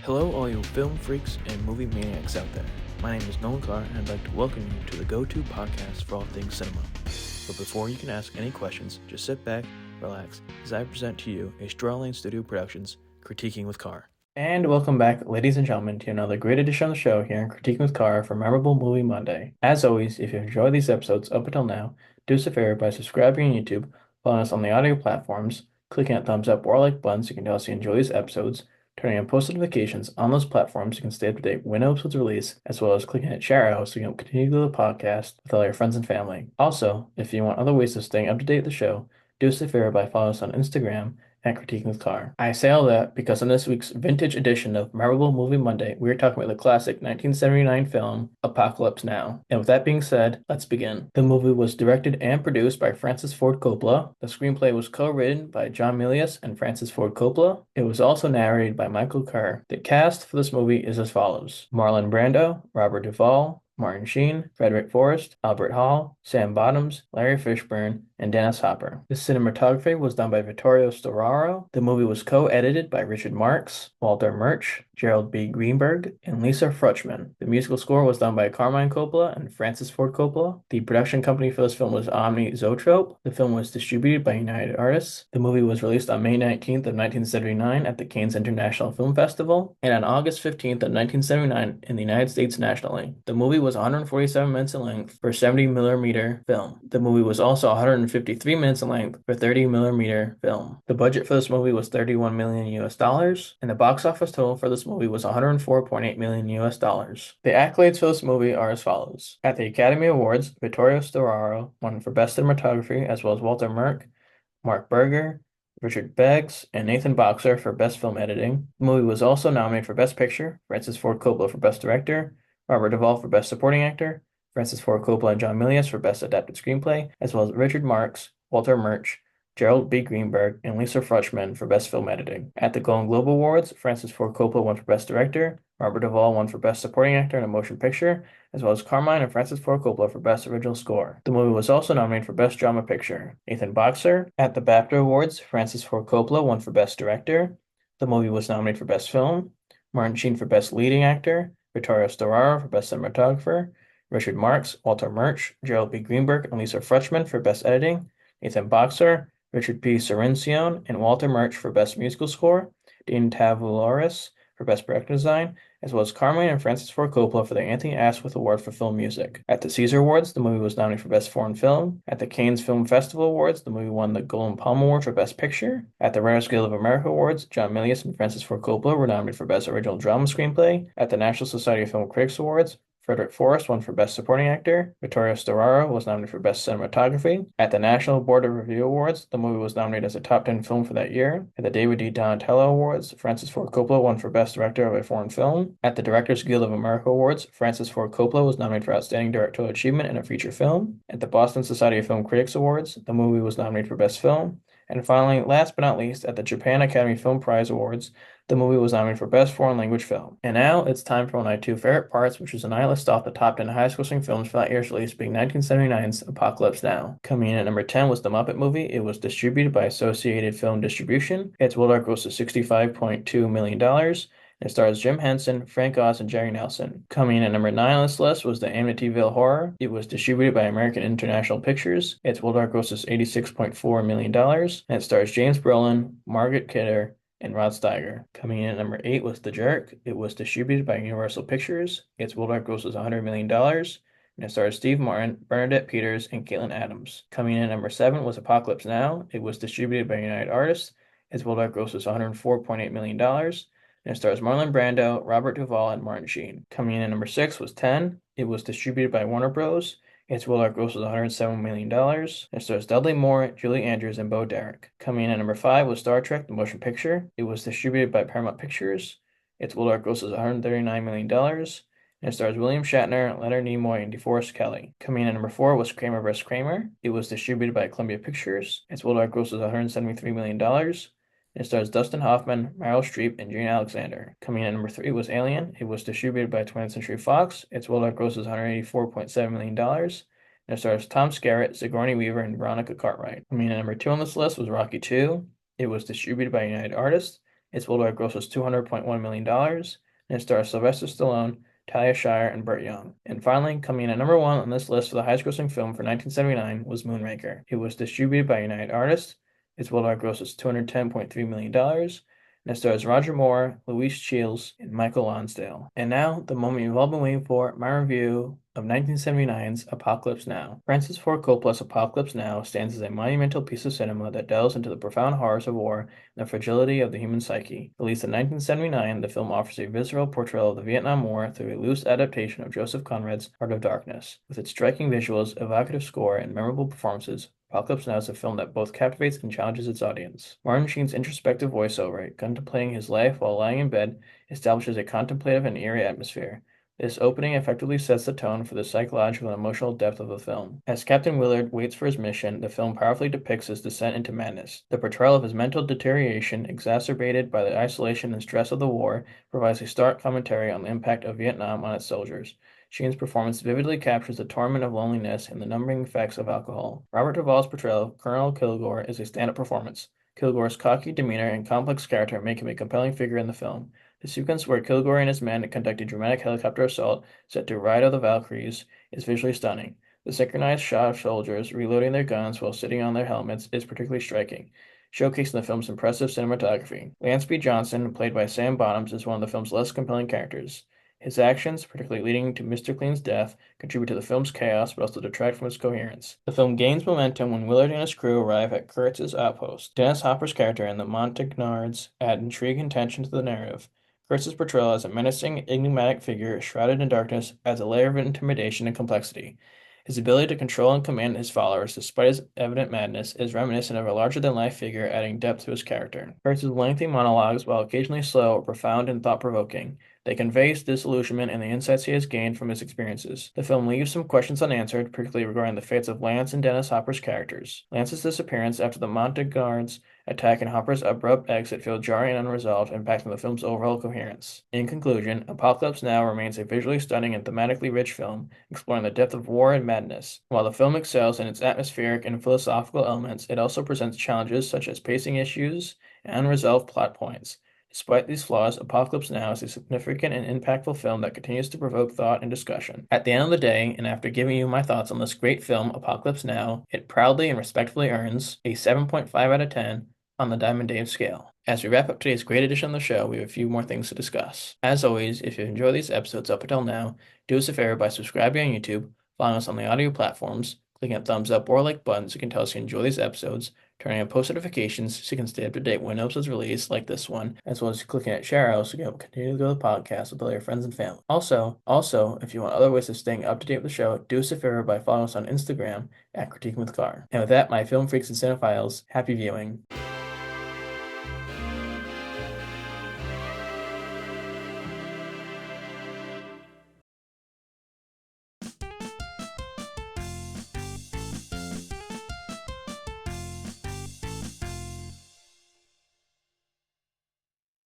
Hello, all you film freaks and movie maniacs out there. My name is Nolan Carr, and I'd like to welcome you to the go-to podcast for all things cinema. But before you can ask any questions, just sit back, relax, as I present to you a Strawlane Studio Productions Critiquing with Carr. And welcome back, ladies and gentlemen, to another great edition of the show here in Critiquing with Carr for Memorable Movie Monday. As always, if you enjoyed these episodes up until now, do us a favor by subscribing on YouTube, following us on the audio platforms, clicking that thumbs up or like button so you can also enjoy these episodes, turning on post notifications on those platforms so you can stay up to date when episodes release, as well as clicking that share out so you can continue the podcast with all your friends and family. Also, if you want other ways of staying up to date with the show, do us a favor by following us on Instagram at Critiquing with Carr. I say all that because in this week's vintage edition of Memorable Movie Monday, we're talking about the classic 1979 film Apocalypse Now. And with that being said, let's begin. The movie was directed and produced by Francis Ford Coppola. The screenplay was co-written by John Milius and Francis Ford Coppola. It was also narrated by Michael Carr. The cast for this movie is as follows: Marlon Brando, Robert Duvall, Martin Sheen, Frederick Forrest, Albert Hall, Sam Bottoms, Larry Fishburne, and Dennis Hopper. The cinematography was done by Vittorio Storaro. The movie was co-edited by Richard Marx, Walter Murch, Gerald B. Greenberg, and Lisa Frutchman. The musical score was done by Carmine Coppola and Francis Ford Coppola. The production company for this film was Omni Zoetrope. The film was distributed by United Artists. The movie was released on May 19th of 1979 at the Cannes International Film Festival and on August 15th of 1979 in the United States nationally. The movie was 147 minutes in length for 70mm film. The movie was also 153 minutes in length for 30mm film. The budget for this movie was $31 million US, and the box office total for this movie was $104.8 million US. The accolades for this movie are as follows. At the Academy Awards, Vittorio Storaro won for Best Cinematography, as well as Walter Murch, Mark Berger, Richard Beggs, and Nathan Boxer for Best Film Editing. The movie was also nominated for Best Picture, Francis Ford Coppola for Best Director, Robert Duvall for Best Supporting Actor, Francis Ford Coppola and John Milius for Best Adapted Screenplay, as well as Richard Marx, Walter Murch, Gerald B. Greenberg, and Lisa Frutchman for Best Film Editing. At the Golden Globe Awards, Francis Ford Coppola won for Best Director, Robert Duvall won for Best Supporting Actor in a Motion Picture, as well as Carmine and Francis Ford Coppola for Best Original Score. The movie was also nominated for Best Drama Picture. Nathan Boxer. At the BAFTA Awards, Francis Ford Coppola won for Best Director. The movie was nominated for Best Film. Martin Sheen for Best Leading Actor, Vittorio Storaro for Best Cinematographer, Richard Marx, Walter Murch, Gerald B. Greenberg, and Lisa Frutchman for Best Editing, Nathan Boxer, Richard P. Ciancione, and Walter Murch for Best Musical Score, Dean Tavoularis for Best Production Design, as well as Carmine and Francis Ford Coppola for the Anthony Asquith Award for Film Music. At the Caesar Awards, the movie was nominated for Best Foreign Film. At the Cannes Film Festival Awards, the movie won the Golden Palm Award for Best Picture. At the Writers Guild of America Awards, John Milius and Francis Ford Coppola were nominated for Best Original Drama Screenplay. At the National Society of Film Critics Awards, Frederick Forrest won for Best Supporting Actor. Vittorio Storaro was nominated for Best Cinematography. At the National Board of Review Awards, the movie was nominated as a top 10 film for that year. At the David D. Donatello Awards, Francis Ford Coppola won for Best Director of a Foreign Film. At the Directors Guild of America Awards, Francis Ford Coppola was nominated for Outstanding Directorial Achievement in a Feature Film. At the Boston Society of Film Critics Awards, the movie was nominated for Best Film. And finally, last but not least, at the Japan Academy Film Prize Awards, the movie was nominated for Best Foreign Language Film. And now it's time for one of my two favorite parts, which is an eye list off the top 10 highest grossing films for that year's release, being 1979's Apocalypse Now. Coming in at number 10 was The Muppet Movie. It was distributed by Associated Film Distribution. Its worldwide gross was $65.2 million. It stars Jim Henson, Frank Oz, and Jerry Nelson. Coming in at number 9 on this list was The Amityville Horror. It was distributed by American International Pictures. Its worldwide gross is $86.4 million. And it stars James Brolin, Margaret Kidder, and Rod Steiger. Coming in at number 8 was The Jerk. It was distributed by Universal Pictures. Its worldwide gross was $100 million. And it stars Steve Martin, Bernadette Peters, and Caitlin Adams. Coming in at number 7 was Apocalypse Now. It was distributed by United Artists. Its worldwide gross was $104.8 million. And it stars Marlon Brando, Robert Duvall, and Martin Sheen. Coming in at number 6 was 10. It was distributed by Warner Bros. Its worldwide gross was $107 million. It stars Dudley Moore, Julie Andrews, and Bo Derek. Coming in at number 5 was Star Trek: The Motion Picture. It was distributed by Paramount Pictures. Its worldwide gross was $139 million. And it stars William Shatner, Leonard Nimoy, and DeForest Kelley. Coming in at number 4 was Kramer vs. Kramer. It was distributed by Columbia Pictures. Its worldwide gross was $173 million. It stars Dustin Hoffman, Meryl Streep, and Gene Alexander. Coming in at number 3 was Alien. It was distributed by 20th Century Fox. Its worldwide gross was $184.7 million. And it stars Tom Skerritt, Sigourney Weaver, and Veronica Cartwright. Coming in at number 2 on this list was Rocky II. It was distributed by United Artists. Its worldwide gross was $200.1 million, and it stars Sylvester Stallone, Talia Shire, and Burt Young. And finally, coming in at number 1 on this list for the highest-grossing film for 1979 was Moonraker. It was distributed by United Artists. Its worldwide gross was $210.3 million, and it stars Roger Moore, Louise Shields, and Michael Lonsdale. And now, the moment you've all been waiting for, my review of 1979's Apocalypse Now. Francis Ford Coppola's Apocalypse Now stands as a monumental piece of cinema that delves into the profound horrors of war and the fragility of the human psyche. Released in 1979, the film offers a visceral portrayal of the Vietnam War through a loose adaptation of Joseph Conrad's Heart of Darkness. With its striking visuals, evocative score, and memorable performances, Apocalypse Now is a film that both captivates and challenges its audience. Martin Sheen's introspective voiceover, contemplating his life while lying in bed, establishes a contemplative and eerie atmosphere. This opening effectively sets the tone for the psychological and emotional depth of the film. As Captain Willard waits for his mission, the film powerfully depicts his descent into madness. The portrayal of his mental deterioration, exacerbated by the isolation and stress of the war, provides a stark commentary on the impact of Vietnam on its soldiers. Sheen's performance vividly captures the torment of loneliness and the numbing effects of alcohol. Robert Duvall's portrayal of Colonel Kilgore is a stand-up performance. Kilgore's cocky demeanor and complex character make him a compelling figure in the film. The sequence where Kilgore and his men conduct a dramatic helicopter assault set to Ride of the Valkyries is visually stunning. The synchronized shot of soldiers reloading their guns while sitting on their helmets is particularly striking, showcasing the film's impressive cinematography. Lance B. Johnson, played by Sam Bottoms, is one of the film's less compelling characters. His actions, particularly leading to Mr. Clean's death, contribute to the film's chaos but also detract from its coherence. The film gains momentum when Willard and his crew arrive at Kurtz's outpost. Dennis Hopper's character and the Montagnards add intrigue and tension to the narrative. Kurtz's portrayal as a menacing, enigmatic figure shrouded in darkness adds a layer of intimidation and complexity. His ability to control and command his followers, despite his evident madness, is reminiscent of a larger-than-life figure, adding depth to his character. Kurtz's lengthy monologues, while occasionally slow, are profound and thought-provoking. They convey his disillusionment and the insights he has gained from his experiences. The film leaves some questions unanswered, particularly regarding the fates of Lance and Dennis Hopper's characters. Lance's disappearance after the Montagnards attack and Hopper's abrupt exit feel jarring and unresolved, impacting the film's overall coherence. In conclusion, Apocalypse Now remains a visually stunning and thematically rich film, exploring the depth of war and madness. While the film excels in its atmospheric and philosophical elements, it also presents challenges such as pacing issues and unresolved plot points. Despite these flaws, Apocalypse Now is a significant and impactful film that continues to provoke thought and discussion. At the end of the day, and after giving you my thoughts on this great film, Apocalypse Now, it proudly and respectfully earns a 7.5 out of 10 on the Diamond Dave scale. As we wrap up today's great edition of the show, we have a few more things to discuss. As always, if you enjoy these episodes up until now, do us a favor by subscribing on YouTube, following us on the audio platforms, clicking that thumbs up or like button so you can tell us you enjoy these episodes, turning on post notifications so you can stay up to date when episodes release like this one, as well as clicking at share out so you can continue to grow the podcast with all your friends and family. Also, if you want other ways of staying up to date with the show, do us a favor by following us on Instagram at Critiquing with Carr. And with that, my film freaks and cinephiles, happy viewing.